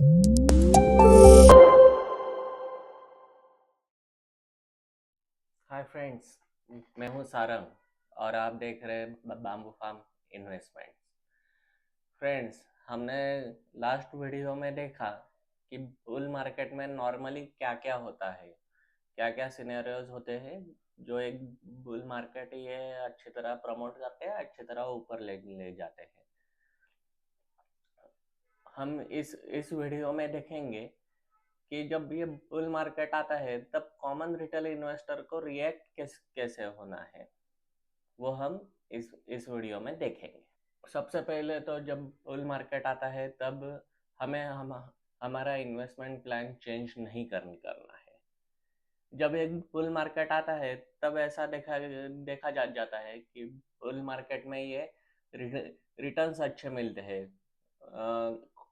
Hi friends, मैं हूं सारंग और आप देख रहे हैं बाम्बू फार्म इन्वेस्टमेंट्स। फ्रेंड्स, हमने लास्ट वीडियो में देखा कि बुल मार्केट में नॉर्मली क्या क्या होता है, क्या क्या सिनेरियोज होते हैं जो एक बुल मार्केट ये अच्छी तरह प्रमोट करते हैं, अच्छी तरह ऊपर ले ले जाते हैं। हम इस वीडियो में देखेंगे कि जब ये बुल मार्केट आता है तब कॉमन रिटेल इन्वेस्टर को रिएक्ट कैसे होना है, वो हम इस वीडियो में देखेंगे। सबसे पहले तो जब बुल मार्केट आता है तब हमें हमारा इन्वेस्टमेंट प्लान चेंज नहीं करना है। जब एक बुल मार्केट आता है तब ऐसा देखा देखा जाता है कि बुल मार्केट में ये रिटर्न्स अच्छे मिलते हैं।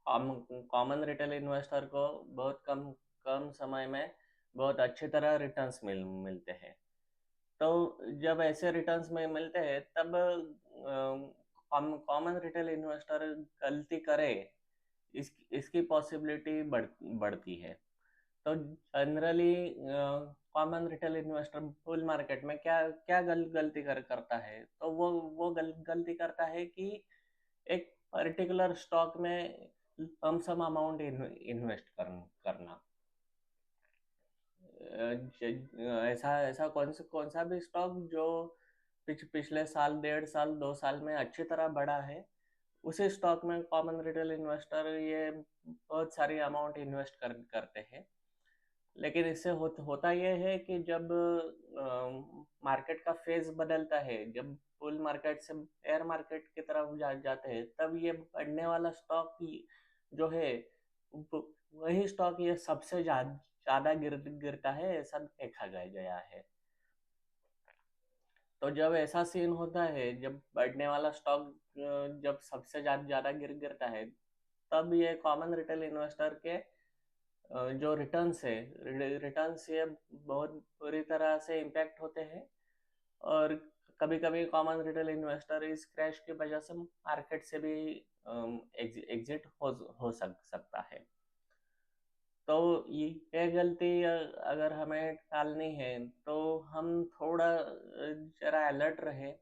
कॉमन रिटेल इन्वेस्टर को बहुत कम कम समय में बहुत अच्छी तरह रिटर्न्स मिलते हैं। तो जब ऐसे रिटर्न्स में मिलते हैं तब कॉमन रिटेल इन्वेस्टर गलती करे, इसकी पॉसिबिलिटी बढ़ती है। तो generally common retail investor bull market में क्या क्या गलती करता है, तो वो गलती करता है कि एक पर्टिकुलर स्टॉक में लम सम अमाउंट इन्वेस्ट करना। ऐसा ऐसा कौन सा भी स्टॉक जो पिछले साल, 1.5 साल, 2 साल में अच्छी तरह बढ़ा है, उसी स्टॉक में कॉमन रिटेल इन्वेस्टर ये बहुत सारी अमाउंट इन्वेस्ट करते हैं। लेकिन इससे होता यह है कि जब मार्केट का फेज बदलता है, जब बुल मार्केट से एयर मार्केट की तरफ जाते हैं, तब ये बढ़ने वाला स्टॉक जो है वही स्टॉक ये सबसे ज्यादा गिरता है, ऐसा देखा गया है। तो जब ऐसा सीन होता है, जब बढ़ने वाला स्टॉक जब सबसे ज्यादा गिरता है, तब ये कॉमन रिटेल इन्वेस्टर के जो रिटर्न्स है, रिटर्न्स ये बहुत बुरी तरह से इम्पैक्ट होते हैं। और कभी कभी कॉमन रिटेल इन्वेस्टर इस क्रैश की वजह से मार्केट से भी एग्जिट हो सकता है। तो ये गलती अगर हमें टालनी है तो हम थोड़ा जरा अलर्ट रहे।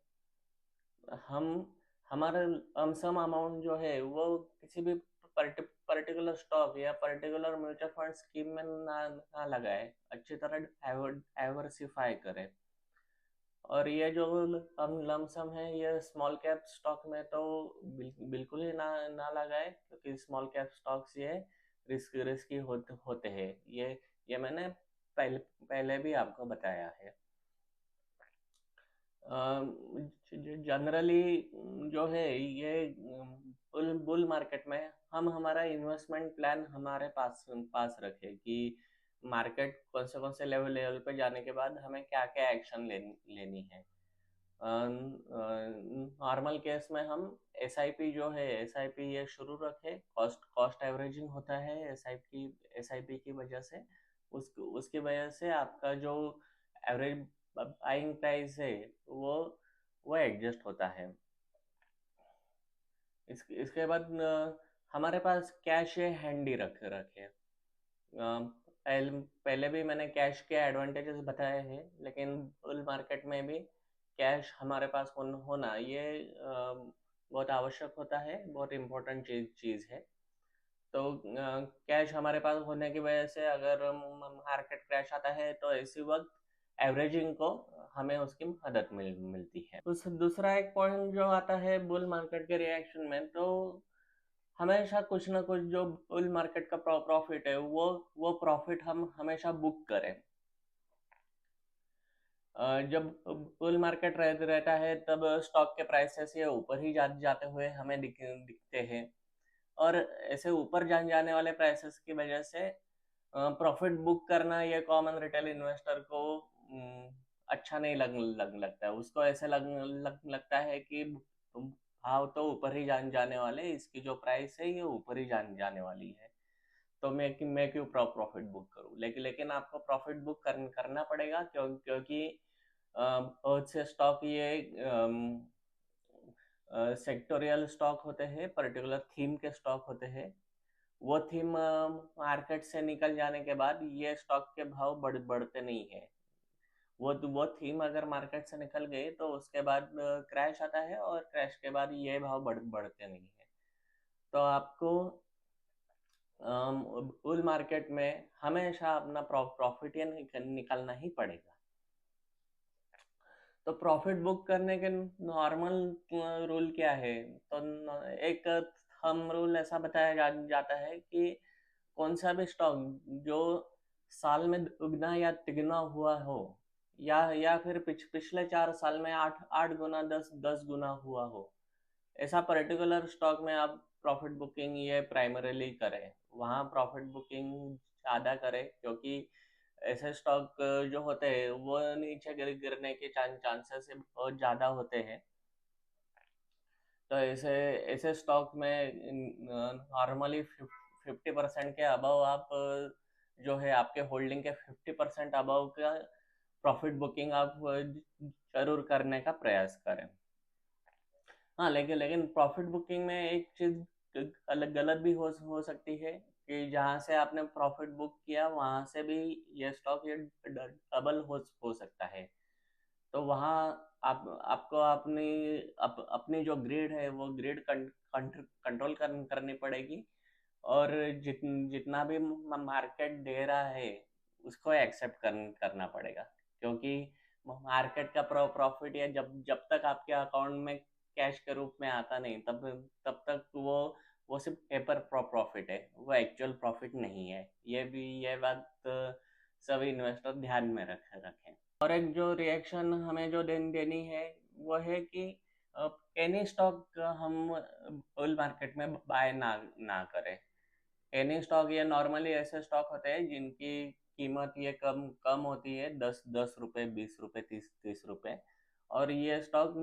हम हमारा लमसम अमाउंट जो है वो किसी भी पर्टिकुलर स्टॉक या पर्टिकुलर म्यूचुअल फंड स्कीम में ना लगाए, अच्छी तरह डाइवर्सिफाई करें। और ये जो हम लमसम है ये स्मॉल कैप स्टॉक में तो बिल्कुल ही ना लगाए, क्योंकि स्मॉल कैप स्टॉक्स ये रिस्की होते हैं। ये मैंने पहले भी आपको बताया है। जनरली जो है ये बुल मार्केट में हम हमारा इन्वेस्टमेंट प्लान हमारे पास पास रखें कि मार्केट कौन से लेवल लेवल पे जाने के बाद हमें क्या क्या एक्शन लेनी है। नॉर्मल केस में हम एसआईपी जो है, एसआईपी ये शुरू रखें। कॉस्ट एवरेजिंग होता है एसआईपी की वजह से। उसकी वजह से आपका जो एवरेज बाइंग प्राइस है वो वो एडजस्ट होता है। इसके बाद हमारे पास कैश है, हैंडी रखे। पहले भी मैंने कैश के एडवांटेजेस बताए हैं, लेकिन बुल मार्केट में भी कैश हमारे पास होना ये बहुत आवश्यक होता है, बहुत इम्पोर्टेंट चीज़ है। तो कैश हमारे पास होने की वजह से अगर मार्केट क्रैश आता है तो इसी वक्त एवरेजिंग को हमें उसकी मदद मिलती है। दूसरा एक पॉइंट जो आता है बुल मार्केट के रिएक्शन में, तो हमेशा कुछ ना कुछ जो बुल मार्केट का प्रॉफिट है वो प्रॉफिट हम हमेशा बुक करें। जब बुल मार्केट रहता है तब स्टॉक के प्राइसेस ये ऊपर ही जाते हुए हमें दिखते हैं। और ऐसे ऊपर जाने वाले प्राइसेस की वजह से प्रॉफिट बुक करना ये कॉमन रिटेल इन्वेस्टर को अच्छा नहीं लगता है। उसको ऐसे लगता है कि भाव तो ऊपर ही जाने वाले, इसकी जो प्राइस है ये ऊपर ही जाने वाली है, तो मैं क्यों प्रॉफिट बुक करूं। लेकिन आपको प्रॉफिट बुक करना पड़ेगा, क्योंकि बहुत से स्टॉक ये सेक्टोरियल स्टॉक होते हैं, पर्टिकुलर थीम के स्टॉक होते हैं। वो थीम मार्केट से निकल जाने के बाद ये स्टॉक के भाव बढ़ते नहीं है। वो थीम अगर मार्केट से निकल गई तो उसके बाद क्रैश आता है, और क्रैश के बाद ये भाव बढ़ते नहीं है। तो आपको बुल मार्केट में हमेशा अपना प्रॉफिट या निकालना ही पड़ेगा। तो प्रॉफिट बुक करने के नॉर्मल रूल क्या है? तो एक थंब रूल ऐसा बताया जाता है कि कौन सा भी स्टॉक जो साल में दुगना या तिगुना हुआ हो, या फिर पिछले 4 साल में आठ आठ गुना, 10 गुना हुआ हो, ऐसा पर्टिकुलर स्टॉक में आप प्रॉफिट बुकिंग ये प्राइमरीली करें। वहाँ प्रॉफिट बुकिंग ज़्यादा करें, क्योंकि ऐसे स्टॉक जो होते हैं वो नीचे गिरने के चांसेस बहुत ज़्यादा होते हैं। तो ऐसे ऐसे स्टॉक में नॉर्मली 50% के अबव आप जो है आपके होल्डिंग के 50% अबव का प्रॉफिट बुकिंग आप जरूर करने का प्रयास करें। हाँ, लेकिन लेकिन प्रॉफिट बुकिंग में एक चीज अलग गलत भी हो सकती है कि जहाँ से आपने प्रॉफिट बुक किया वहां से भी ये स्टॉक ये डबल हो सकता है। तो वहाँ आपको अपनी जो ग्रिड है वो ग्रिड कंट्रोल करनी पड़ेगी, और जितना भी मार्केट दे रहा है उसको एक्सेप्ट करना पड़ेगा। क्योंकि मार्केट का प्रॉफिट या जब जब तक आपके अकाउंट में कैश के रूप में आता नहीं, तब तब तक वो सिर्फ पेपर प्रॉफिट है, वो एक्चुअल प्रॉफिट नहीं है। ये बात सभी इन्वेस्टर ध्यान में रखें। और एक जो रिएक्शन हमें जो देनी है वो है कि एनी स्टॉक हम बुल मार्केट में बाय ना करें। एनी स्टॉक ये नॉर्मली ऐसे स्टॉक होते हैं जिनकी कीमत ये कम कम होती है, 10 10 रुपए, 20 रुपए, 30 30 रुपए। और ये स्टॉक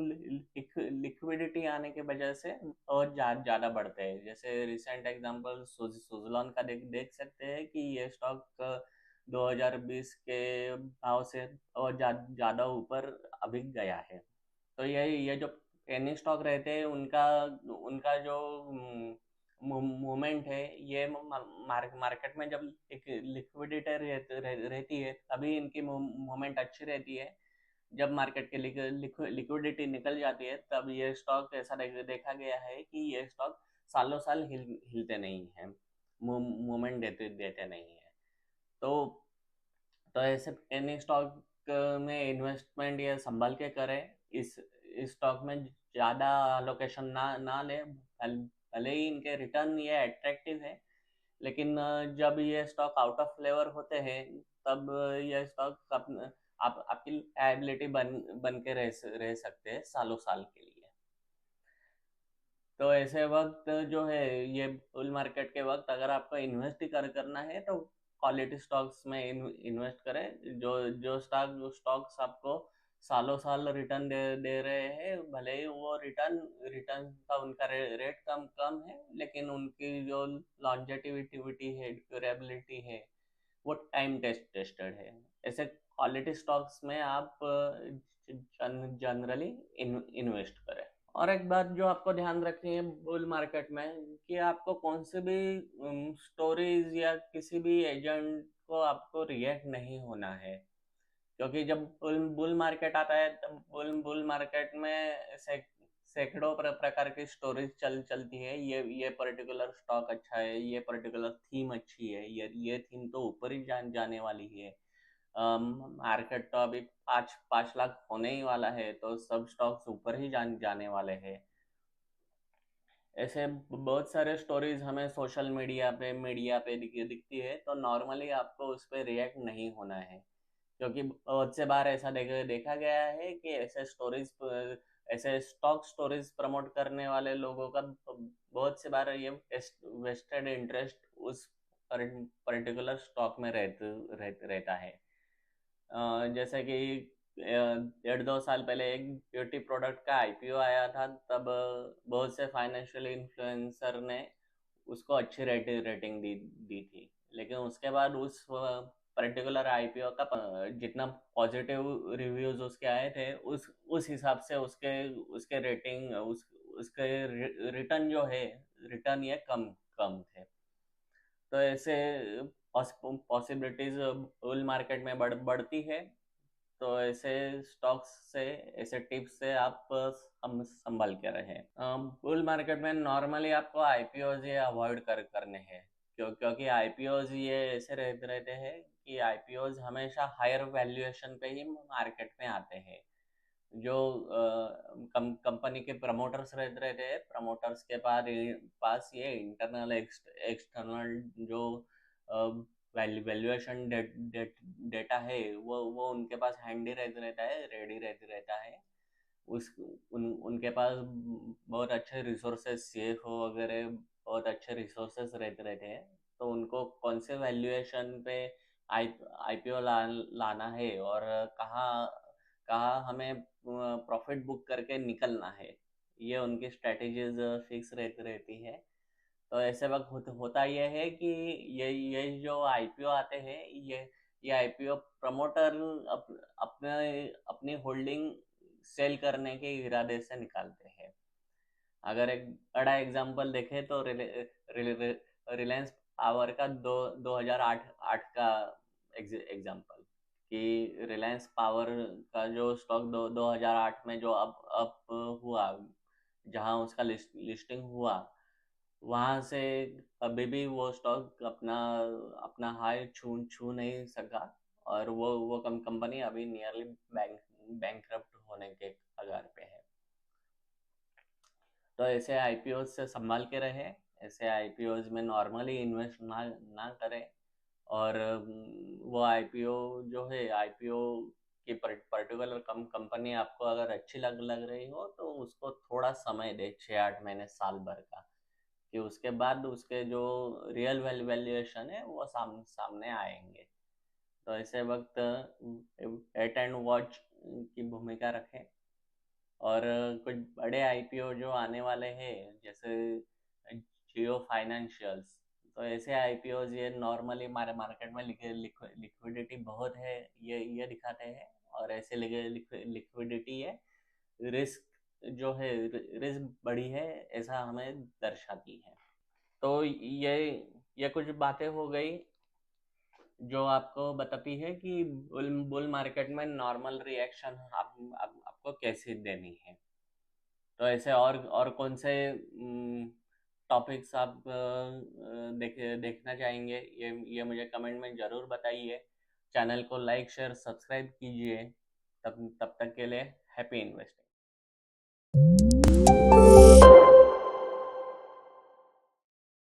लिक्विडिटी आने की वजह से और ज़्यादा बढ़ते हैं। जैसे रिसेंट एग्जांपल सुजलॉन का देख सकते हैं कि ये स्टॉक 2020 के भाव से और ज़्यादा ऊपर अभी गया है। तो ये जो पेनी स्टॉक रहते हैं उनका उनका जो मूवमेंट है, ये मार्केट में जब एक लिक्विडिटी रहती है तभी इनकी मूवमेंट अच्छी रहती है। जब मार्केट के लिक्विडिटी निकल जाती है तब ये स्टॉक ऐसा देखा गया है कि ये स्टॉक सालों साल हिलते नहीं है, मूवमेंट देते देते नहीं है। तो ऐसे पेनी स्टॉक में इन्वेस्टमेंट ये संभाल के करें। इस स्टॉक में ज़्यादा अलोकेशन ना ले। भले ही इनके रिटर्न ये अट्रैक्टिव है, लेकिन जब ये स्टॉक आउट ऑफ फ्लेवर होते हैं तब ये स्टॉक आपकी लायबिलिटी बन के रह सकते हैं सालों साल के लिए। तो ऐसे वक्त जो है ये बुल मार्केट के वक्त अगर आपको इन्वेस्ट ही करना है तो क्वालिटी स्टॉक्स में इन्वेस्ट करें। जो स्टॉक्स आपको सालों साल रिटर्न दे रहे हैं, भले ही वो रिटर्न का उनका रेट कम कम है, लेकिन उनकी जो लॉन्जेटिविटी है, ड्यूरेबिलिटी है, वो टाइम टेस्टेड है। ऐसे क्वालिटी स्टॉक्स में आप जनरली इन्वेस्ट करें। और एक बात जो आपको ध्यान रखनी है बुल मार्केट में, कि आपको कौन से भी स्टोरीज या किसी भी एजेंट को आपको रिएक्ट नहीं होना है। क्योंकि जब बुल मार्केट आता है तब बुल मार्केट में सैकड़ों प्रकार की स्टोरीज चलती है। ये पर्टिकुलर स्टॉक अच्छा है, ये पर्टिकुलर थीम अच्छी है, ये थीम तो ऊपर ही जाने वाली है। मार्केट तो अभी 5 5 लाख होने ही वाला है, तो सब स्टॉक्स ऊपर ही जाने वाले हैं। ऐसे बहुत सारे स्टोरीज हमें सोशल मीडिया पे दिखती है, तो नॉर्मली आपको उस पर रिएक्ट नहीं होना है। क्योंकि बहुत से बार ऐसा देखा गया है कि ऐसे स्टॉक स्टोरीज प्रमोट करने वाले लोगों का बहुत से बार ये वेस्टेड इंटरेस्ट उस पर्टिकुलर स्टॉक में रहता है। जैसे कि 1.5 2 साल पहले एक ब्यूटी प्रोडक्ट का आईपीओ आया था, तब बहुत से फाइनेंशियल इन्फ्लुएंसर ने उसको अच्छी रेटिंग दी थी। लेकिन उसके बाद उस पर्टिकुलर आईपीओ का जितना पॉजिटिव रिव्यूज उसके आए थे, उस हिसाब से उसके उसके रेटिंग उसके रिटर्न जो है, रिटर्न ये कम कम थे। तो ऐसे पॉसिबिलिटीज बुल मार्केट में बढ़ती है। तो ऐसे स्टॉक्स से, ऐसे टिप्स से आप हम संभाल के रहें। बुल मार्केट में नॉर्मली आपको आईपीओज ये अवॉइड करने हैं, क्योंकि आईपीओज ये ऐसे रहते हैं कि आईपीओज हमेशा हायर वैल्यूएशन पे ही मार्केट में आते हैं। जो कंपनी के प्रमोटर्स रहते हैं, प्रमोटर्स के पास ये इंटरनल एक्सटर्नल जो वैल्यूएशन डेटा है, वो उनके पास हैंडी रहता है, रेडी रहता है। उस उनके पास बहुत अच्छे रिसोर्सेस, सीएफओ वगैरह बहुत अच्छे रिसोर्सेस रहते हैं। तो उनको कौन से वैल्यूएशन पे आईपीओ लाना है और कहाँ कहाँ हमें प्रॉफिट बुक करके निकलना है, ये उनकी स्ट्रेटेजीज फिक्स रहती है। तो ऐसे वक्त होता यह है कि ये जो आईपीओ आते हैं, ये आईपीओ प्रमोटर अपने अपनी होल्डिंग सेल करने के इरादे से निकालते हैं। अगर एक बड़ा एग्जांपल देखें तो रिलायंस पावर का 2008 आठ का एग्जांपल, कि रिलायंस पावर का जो स्टॉक 2008 में जो अप हुआ, जहां उसका लिस्टिंग हुआ, वहां से अभी भी वो स्टॉक अपना अपना हाई छू छू नहीं सका, और वो कंपनी अभी नियरली बैंकरप्ट होने के कगार पे है। तो ऐसे आईपीओ से संभाल के रहे, ऐसे आईपीओज में नॉर्मली इन्वेस्ट ना करें। और वो आईपीओ जो है, आईपीओ की पर्टिकुलर कंपनी आपको अगर अच्छी लग रही हो तो उसको थोड़ा समय दे, 6-8 महीने, साल भर का, कि उसके बाद उसके जो रियल वैल्यूएशन है वो सामने आएंगे। तो ऐसे वक्त वेट एंड वॉच की भूमिका रखें। और कुछ बड़े आईपीओ जो आने वाले हैं, जैसे जियो फाइनेंशियल्स, तो ऐसे आईपीओ ये नॉर्मली हमारे मार्केट में लिक्विडिटी बहुत है, ये दिखाते हैं। और ऐसे लिक्विडिटी है, रिस्क जो है, रिस्क बड़ी है, ऐसा हमें दर्शाती है। तो ये कुछ बातें हो गई जो आपको बताती है कि बुल मार्केट में नॉर्मल रिएक्शन आपको कैसे देनी है। तो ऐसे और कौन से टॉपिक्स आप देखना चाहेंगे, ये मुझे कमेंट में ज़रूर बताइए। चैनल को लाइक शेयर सब्सक्राइब कीजिए। तब तक के लिए हैप्पी इन्वेस्टिंग।